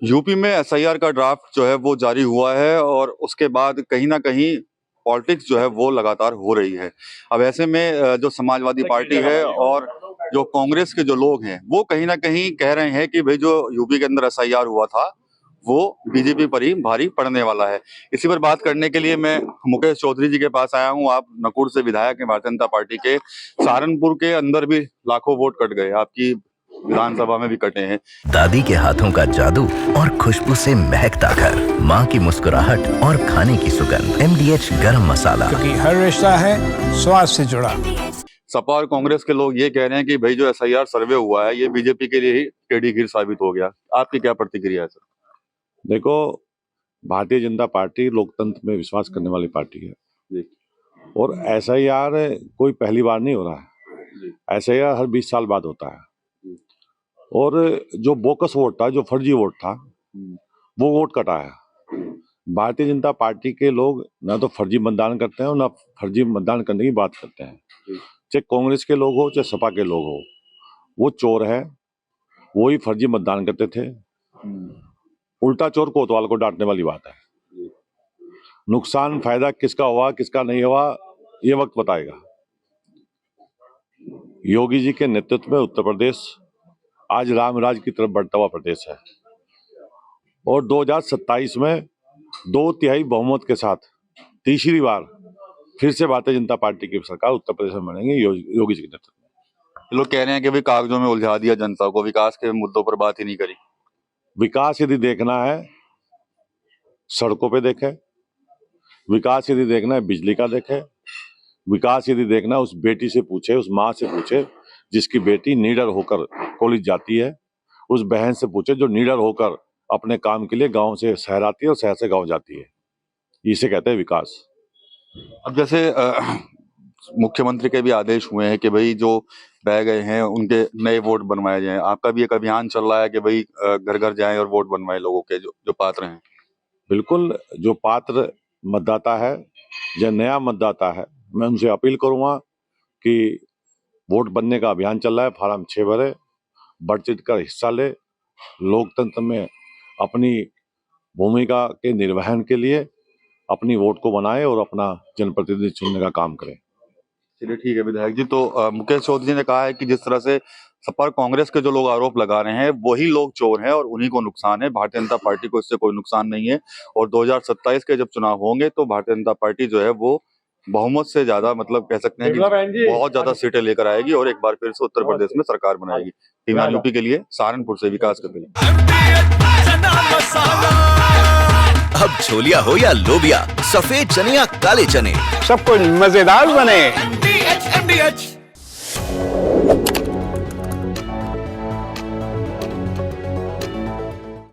UP में SIR का draft जो है वो जारी हुआ है और उसके बाद कहीं ना कहीं पॉलिटिक्स जो है वो लगातार हो रही है। अब ऐसे में जो समाजवादी पार्टी है और जो कांग्रेस के जो लोग हैं वो कहीं ना कहीं कह रहे हैं कि भाई जो यूपी के अंदर एसआईआर हुआ था वो बीजेपी पर ही भारी पड़ने वाला है। इसी पर बात करने के लिए मैं मुकेश चौधरी जी के पास आया हूँ। आप नकुड़ से विधायक हैं भारतीय जनता पार्टी के। सहारनपुर के अंदर भी लाखों वोट कट गए, आपकी विधानसभा में भी कटे हैं। दादी के हाथों का जादू और खुशबू से महकता घर, माँ की मुस्कुराहट और खाने की सुगंध, MDH गरम मसाला, क्योंकि हर रिश्ता है स्वाद से जुड़ा। सपा और कांग्रेस के लोग ये कह रहे हैं कि भाई जो एसआईआर सर्वे हुआ है ये बीजेपी के लिए ही टेढ़ी खीर साबित हो गया। आपकी क्या प्रतिक्रिया है सर? देखो, भारतीय जनता पार्टी लोकतंत्र में विश्वास करने वाली पार्टी है और एसआईआर कोई पहली बार नहीं हो रहा है। एसआईआर हर 20 साल बाद होता है और जो बोकस वोट था, जो फर्जी वोट था, वो वोट कटा है। भारतीय जनता पार्टी के लोग ना तो फर्जी मतदान करते हैं और ना फर्जी मतदान करने की बात करते हैं। चाहे कांग्रेस के लोग हो चाहे सपा के लोग हो, वो चोर है, वो ही फर्जी मतदान करते थे। उल्टा चोर कोतवाल को डांटने वाली बात है। नुकसान फायदा किसका हुआ किसका नहीं हुआ ये वक्त बताएगा। योगी जी के नेतृत्व में उत्तर प्रदेश आज रामराज की तरफ बढ़ता हुआ प्रदेश है और 2027 में 2/3 बहुमत के साथ तीसरी बार फिर से भारतीय जनता पार्टी की सरकार उत्तर प्रदेश में बनेगी योगी जी के नेतृत्व में। लोग कह रहे हैं कि भाई कागजों में उलझा दिया जनता को, विकास के मुद्दों पर बात ही नहीं करी। विकास यदि देखना है सड़कों पे देखे, विकास यदि देखना है बिजली का देखे, विकास यदि देखना है उस बेटी से पूछे, उस माँ से पूछे जिसकी बेटी निडर होकर कॉलेज जाती है, उस बहन से पूछे जो निडर होकर अपने काम के लिए गांव से शहर आती है और शहर से गांव जाती है। इसे कहते हैं विकास। अब जैसे मुख्यमंत्री के भी आदेश हुए हैं कि भाई जो बह गए हैं उनके नए वोट बनवाए जाएं। आपका भी एक अभियान चल रहा है कि भाई घर घर जाएं और वोट बनवाएं लोगों के जो पात्र हैं। बिल्कुल, जो पात्र मतदाता है या नया मतदाता है, मैं उनसे अपील करूंगा कि वोट बनने का अभियान चल रहा है, फार्म 6 भरे, बढ़ चढ़ कर हिस्सा ले, लोकतंत्र में अपनी भूमिका के निर्वहन के लिए अपनी वोट को बनाए और अपना जनप्रतिनिधि चुनने का काम करें। चलिए ठीक है विधायक जी। तो मुकेश चौधरी जी ने कहा है कि जिस तरह से सपा और कांग्रेस के जो लोग आरोप लगा रहे हैं वही लोग चोर हैं और उन्हीं को नुकसान है, भारतीय जनता पार्टी को इससे कोई नुकसान नहीं है। और 2027 के जब चुनाव होंगे तो भारतीय जनता पार्टी जो है वो बहुमत से ज्यादा, मतलब कह सकते हैं कि बहुत ज्यादा सीटें लेकर आएगी और एक बार फिर से उत्तर प्रदेश में सरकार बनाएगी। टीम यूपी के लिए सहारनपुर से विकास कपिल। अब छोलिया हो या लोबिया, सफेद चने या काले चने, सब कुछ मजेदार बने। MDH